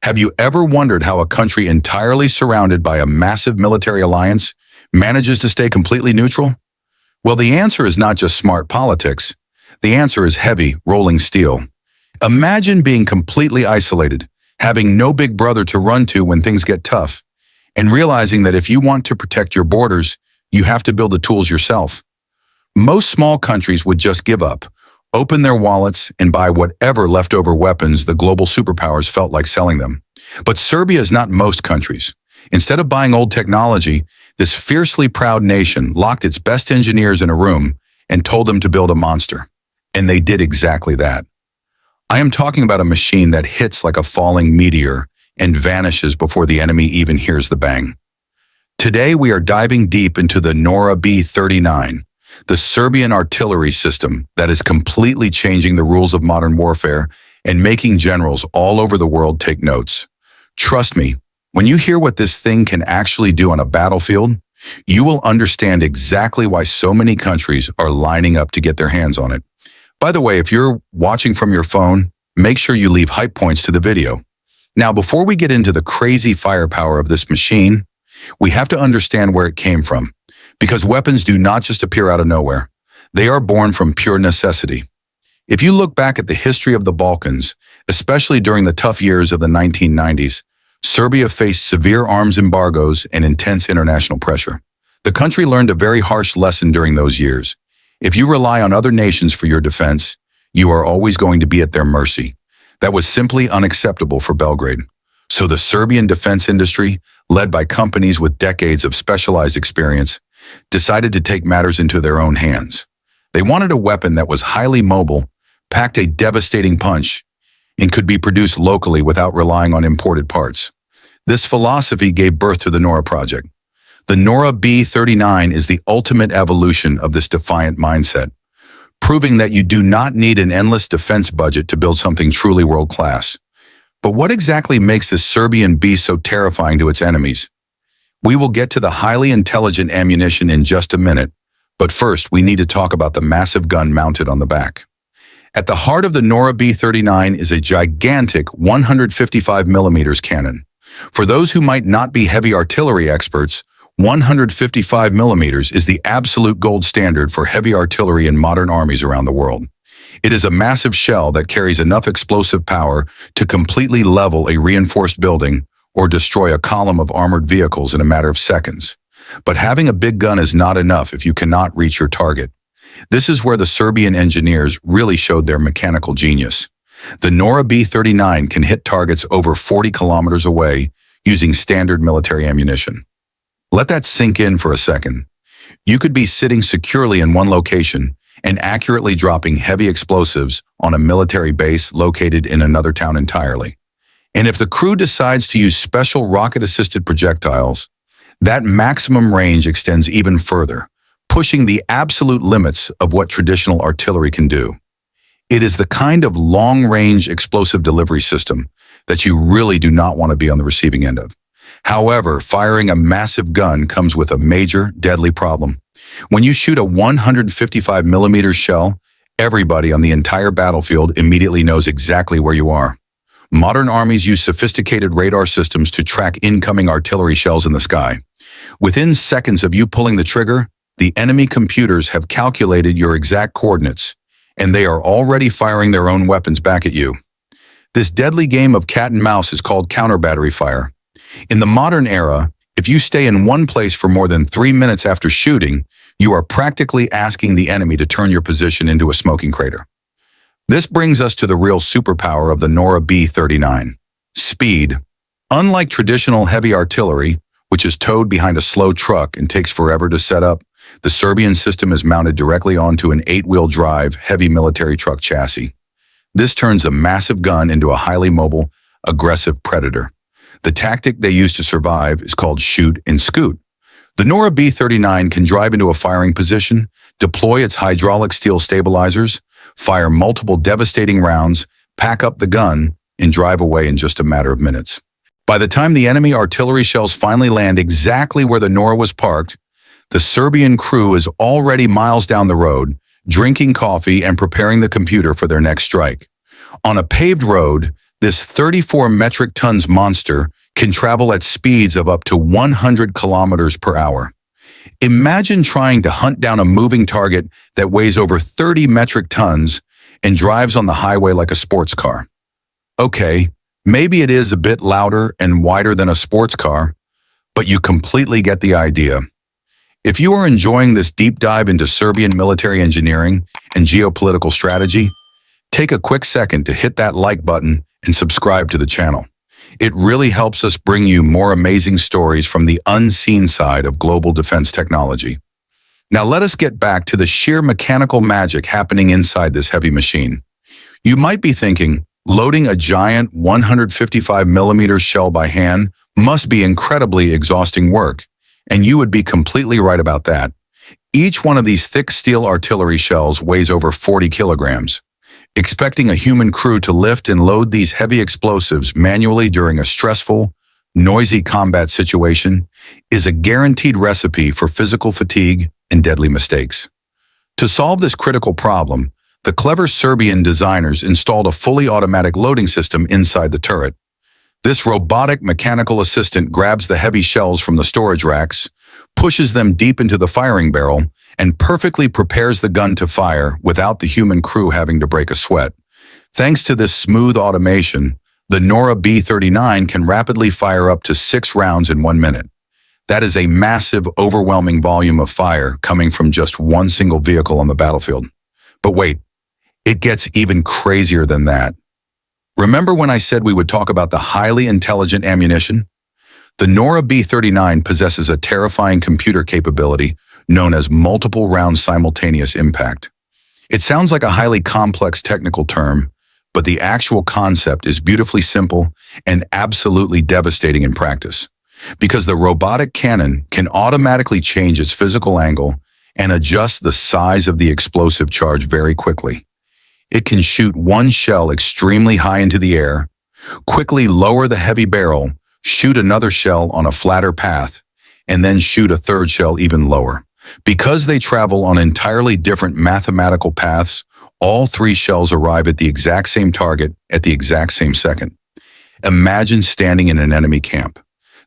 Have you ever wondered how a country entirely surrounded by a massive military alliance manages to stay completely neutral? Well, the answer is not just smart politics. The answer is heavy, rolling steel. Imagine being completely isolated, having no big brother to run to when things get tough, and realizing that if you want to protect your borders, you have to build the tools yourself. Most small countries would just give up, open their wallets, and buy whatever leftover weapons the global superpowers felt like selling them. But Serbia is not most countries. Instead of buying old technology, this fiercely proud nation locked its best engineers in a room and told them to build a monster. And they did exactly that. I am talking about a machine that hits like a falling meteor and vanishes before the enemy even hears the bang. Today we are diving deep into the NORA B-39, the Serbian artillery system that is completely changing the rules of modern warfare and making generals all over the world take notes. Trust me, when you hear what this thing can actually do on a battlefield, you will understand exactly why so many countries are lining up to get their hands on it. By the way, if you're watching from your phone, make sure you leave hype points to the video. Now, before we get into the crazy firepower of this machine, we have to understand where it came from, because weapons do not just appear out of nowhere. They are born from pure necessity. If you look back at the history of the Balkans, especially during the tough years of the 1990s, Serbia faced severe arms embargoes and intense international pressure. The country learned a very harsh lesson during those years. If you rely on other nations for your defense, you are always going to be at their mercy. That was simply unacceptable for Belgrade. So the Serbian defense industry, led by companies with decades of specialized experience, decided to take matters into their own hands. They wanted a weapon that was highly mobile, packed a devastating punch, and could be produced locally without relying on imported parts. This philosophy gave birth to the NORA project. The NORA B-39 is the ultimate evolution of this defiant mindset, proving that you do not need an endless defense budget to build something truly world-class. But what exactly makes this Serbian beast so terrifying to its enemies? We will get to the highly intelligent ammunition in just a minute, but first we need to talk about the massive gun mounted on the back. At the heart of the NORA B-39 is a gigantic 155mm cannon. For those who might not be heavy artillery experts, 155mm is the absolute gold standard for heavy artillery in modern armies around the world. It is a massive shell that carries enough explosive power to completely level a reinforced building or destroy a column of armored vehicles in a matter of seconds. But having a big gun is not enough if you cannot reach your target. This is where the Serbian engineers really showed their mechanical genius. The NORA B-39 can hit targets over 40 kilometers away using standard military ammunition. Let that sink in for a second. You could be sitting securely in one location and accurately dropping heavy explosives on a military base located in another town entirely. And if the crew decides to use special rocket-assisted projectiles, that maximum range extends even further, pushing the absolute limits of what traditional artillery can do. It is the kind of long-range explosive delivery system that you really do not want to be on the receiving end of. However, firing a massive gun comes with a major, deadly problem. When you shoot a 155mm shell, everybody on the entire battlefield immediately knows exactly where you are. Modern armies use sophisticated radar systems to track incoming artillery shells in the sky. Within seconds of you pulling the trigger, the enemy computers have calculated your exact coordinates, and they are already firing their own weapons back at you. This deadly game of cat and mouse is called counter-battery fire. In the modern era, if you stay in one place for more than 3 minutes after shooting, you are practically asking the enemy to turn your position into a smoking crater. This brings us to the real superpower of the NORA B-39: speed. Unlike traditional heavy artillery, which is towed behind a slow truck and takes forever to set up, the Serbian system is mounted directly onto an 8-wheel drive heavy military truck chassis. This turns a massive gun into a highly mobile, aggressive predator. The tactic they use to survive is called shoot and scoot. The NORA B-39 can drive into a firing position, deploy its hydraulic steel stabilizers, fire multiple devastating rounds, pack up the gun, and drive away in just a matter of minutes. By the time the enemy artillery shells finally land exactly where the NORA was parked, the Serbian crew is already miles down the road, drinking coffee and preparing the computer for their next strike. On a paved road, This 34 metric tons monster can travel at speeds of up to 100 kilometers per hour. Imagine trying to hunt down a moving target that weighs over 30 metric tons and drives on the highway like a sports car. Okay, maybe it is a bit louder and wider than a sports car, but you completely get the idea. If you are enjoying this deep dive into Serbian military engineering and geopolitical strategy, take a quick second to hit that like button and subscribe to the channel. It really helps us bring you more amazing stories from the unseen side of global defense technology. Now let us get back to the sheer mechanical magic happening inside this heavy machine. You might be thinking, loading a giant 155mm shell by hand must be incredibly exhausting work, and you would be completely right about that. Each one of these thick steel artillery shells weighs over 40 kilograms. Expecting a human crew to lift and load these heavy explosives manually during a stressful, noisy combat situation is a guaranteed recipe for physical fatigue and deadly mistakes. To solve this critical problem, the clever Serbian designers installed a fully automatic loading system inside the turret. This robotic mechanical assistant grabs the heavy shells from the storage racks, pushes them deep into the firing barrel, and perfectly prepares the gun to fire without the human crew having to break a sweat. Thanks to this smooth automation, the NORA B-39 can rapidly fire up to 6 rounds in 1 minute. That is a massive, overwhelming volume of fire coming from just one single vehicle on the battlefield. But wait, it gets even crazier than that. Remember when I said we would talk about the highly intelligent ammunition? The NORA B-39 possesses a terrifying computer capability known as multiple round simultaneous impact. It sounds like a highly complex technical term, but the actual concept is beautifully simple and absolutely devastating in practice, because the robotic cannon can automatically change its physical angle and adjust the size of the explosive charge very quickly. It can shoot one shell extremely high into the air, quickly lower the heavy barrel, shoot another shell on a flatter path, and then shoot a third shell even lower. Because they travel on entirely different mathematical paths, all 3 shells arrive at the exact same target at the exact same second. Imagine standing in an enemy camp.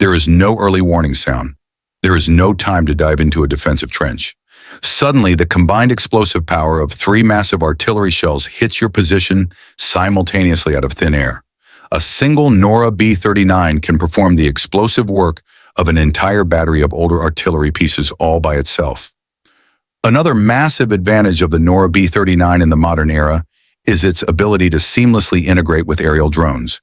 There is no early warning sound. There is no time to dive into a defensive trench. Suddenly, the combined explosive power of 3 massive artillery shells hits your position simultaneously out of thin air. A single NORA B-39 can perform the explosive work of an entire battery of older artillery pieces all by itself. Another massive advantage of the NORA B-39 in the modern era is its ability to seamlessly integrate with aerial drones.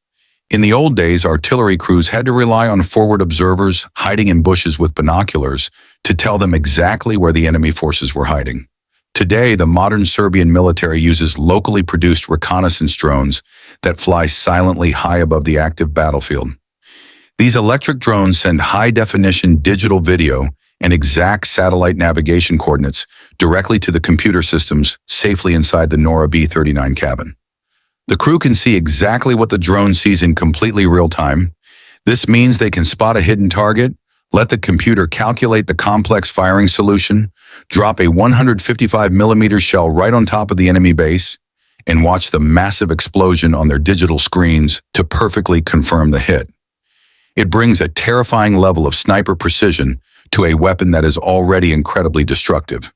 In the old days, artillery crews had to rely on forward observers hiding in bushes with binoculars to tell them exactly where the enemy forces were hiding. Today, the modern Serbian military uses locally produced reconnaissance drones that fly silently high above the active battlefield. These electric drones send high-definition digital video and exact satellite navigation coordinates directly to the computer systems safely inside the NORA B-39 cabin. The crew can see exactly what the drone sees in completely real time. This means they can spot a hidden target, let the computer calculate the complex firing solution, drop a 155mm shell right on top of the enemy base, and watch the massive explosion on their digital screens to perfectly confirm the hit. It brings a terrifying level of sniper precision to a weapon that is already incredibly destructive.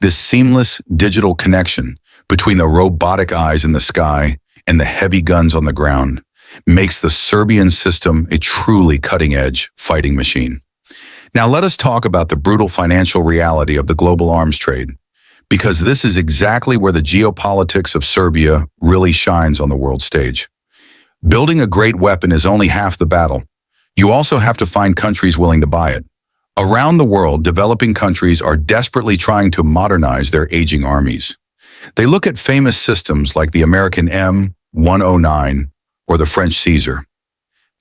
This seamless digital connection between the robotic eyes in the sky and the heavy guns on the ground makes the Serbian system a truly cutting-edge fighting machine. Now let us talk about the brutal financial reality of the global arms trade, because this is exactly where the geopolitics of Serbia really shines on the world stage. Building a great weapon is only half the battle. You also have to find countries willing to buy it. Around the world, developing countries are desperately trying to modernize their aging armies. They look at famous systems like the American M109 or the French Caesar.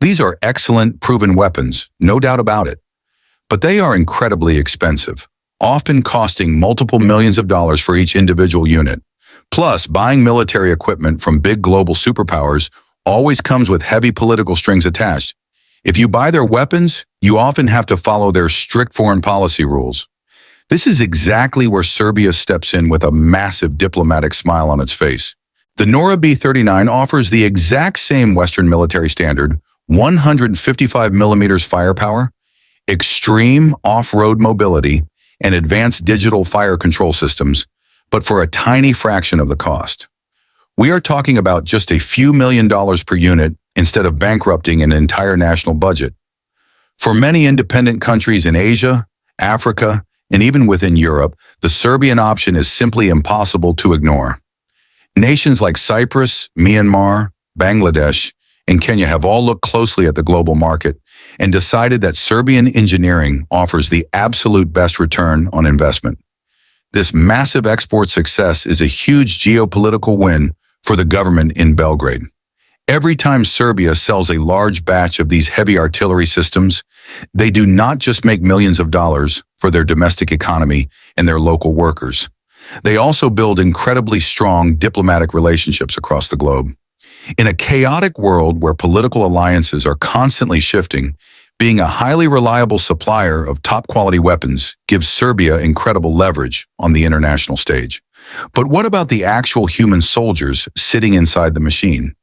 These are excellent, proven weapons, no doubt about it. But they are incredibly expensive, often costing multiple millions of dollars for each individual unit. Plus, buying military equipment from big global superpowers always comes with heavy political strings attached. If you buy their weapons, you often have to follow their strict foreign policy rules. This is exactly where Serbia steps in with a massive diplomatic smile on its face. The NORA B-39 offers the exact same Western military standard, 155 millimeters firepower, extreme off-road mobility, and advanced digital fire control systems, but for a tiny fraction of the cost. We are talking about just a few $1,000,000 per unit instead of bankrupting an entire national budget. For many independent countries in Asia, Africa, and even within Europe, the Serbian option is simply impossible to ignore. Nations like Cyprus, Myanmar, Bangladesh, and Kenya have all looked closely at the global market and decided that Serbian engineering offers the absolute best return on investment. This massive export success is a huge geopolitical win for the government in Belgrade. Every time Serbia sells a large batch of these heavy artillery systems, they do not just make millions of dollars for their domestic economy and their local workers. They also build incredibly strong diplomatic relationships across the globe. In a chaotic world where political alliances are constantly shifting, being a highly reliable supplier of top-quality weapons gives Serbia incredible leverage on the international stage. But what about the actual human soldiers sitting inside the machine?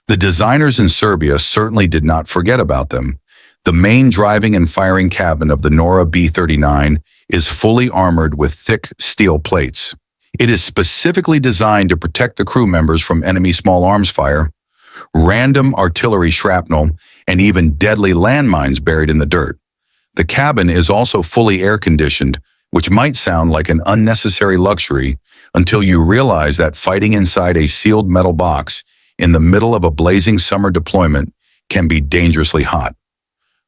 The designers in Serbia certainly did not forget about them. The main driving and firing cabin of the NORA B-39 is fully armored with thick steel plates. It is specifically designed to protect the crew members from enemy small arms fire, random artillery shrapnel, and even deadly landmines buried in the dirt. The cabin is also fully air-conditioned, which might sound like an unnecessary luxury until you realize that fighting inside a sealed metal box in the middle of a blazing summer deployment can be dangerously hot.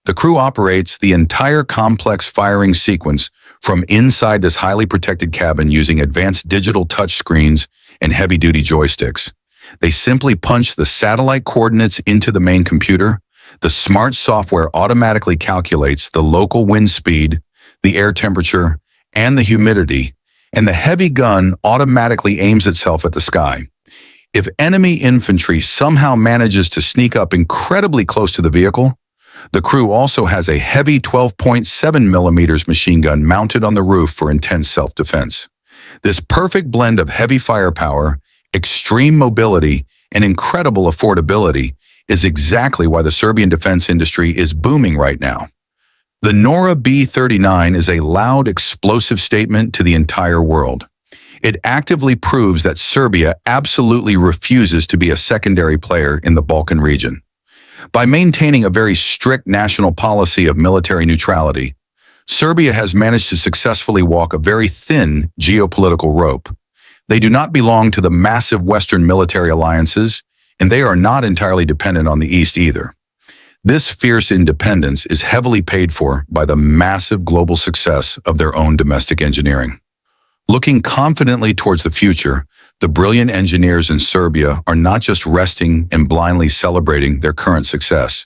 The crew operates the entire complex firing sequence from inside this highly protected cabin using advanced digital touchscreens and heavy-duty joysticks. They simply punch the satellite coordinates into the main computer. The smart software automatically calculates the local wind speed, the air temperature, and the humidity, and the heavy gun automatically aims itself at the sky. If enemy infantry somehow manages to sneak up incredibly close to the vehicle, the crew also has a heavy 12.7 millimeters machine gun mounted on the roof for intense self-defense. This perfect blend of heavy firepower, extreme mobility, and incredible affordability is exactly why the Serbian defense industry is booming right now. The NORA B-39 is a loud, explosive statement to the entire world. It actively proves that Serbia absolutely refuses to be a secondary player in the Balkan region. By maintaining a very strict national policy of military neutrality, Serbia has managed to successfully walk a very thin geopolitical rope. They do not belong to the massive Western military alliances, and they are not entirely dependent on the East either. This fierce independence is heavily paid for by the massive global success of their own domestic engineering. Looking confidently towards the future, the brilliant engineers in Serbia are not just resting and blindly celebrating their current success.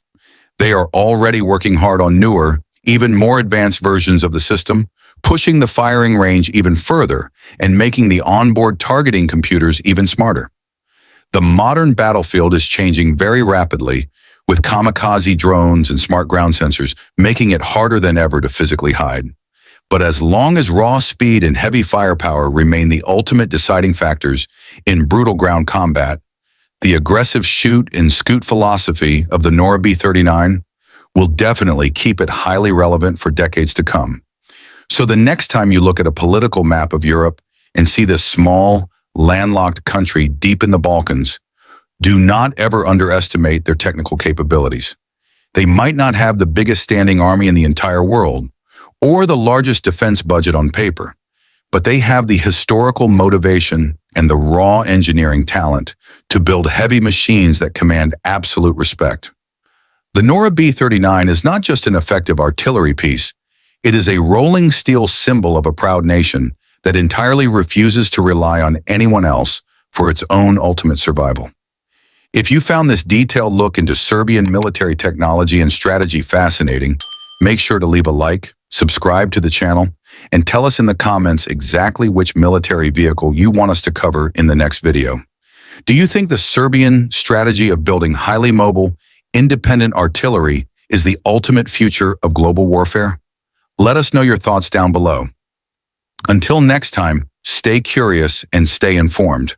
They are already working hard on newer, even more advanced versions of the system, pushing the firing range even further and making the onboard targeting computers even smarter. The modern battlefield is changing very rapidly, with kamikaze drones and smart ground sensors making it harder than ever to physically hide. But as long as raw speed and heavy firepower remain the ultimate deciding factors in brutal ground combat, the aggressive shoot and scoot philosophy of the NORA B-39 will definitely keep it highly relevant for decades to come. So the next time you look at a political map of Europe and see this small, landlocked country deep in the Balkans, do not ever underestimate their technical capabilities. They might not have the biggest standing army in the entire world, or the largest defense budget on paper, but they have the historical motivation and the raw engineering talent to build heavy machines that command absolute respect. The NORA B-39 is not just an effective artillery piece, it is a rolling steel symbol of a proud nation that entirely refuses to rely on anyone else for its own ultimate survival. If you found this detailed look into Serbian military technology and strategy fascinating, make sure to leave a like, subscribe to the channel, and tell us in the comments exactly which military vehicle you want us to cover in the next video. Do you think the Serbian strategy of building highly mobile, independent artillery is the ultimate future of global warfare? Let us know your thoughts down below. Until next time, stay curious and stay informed.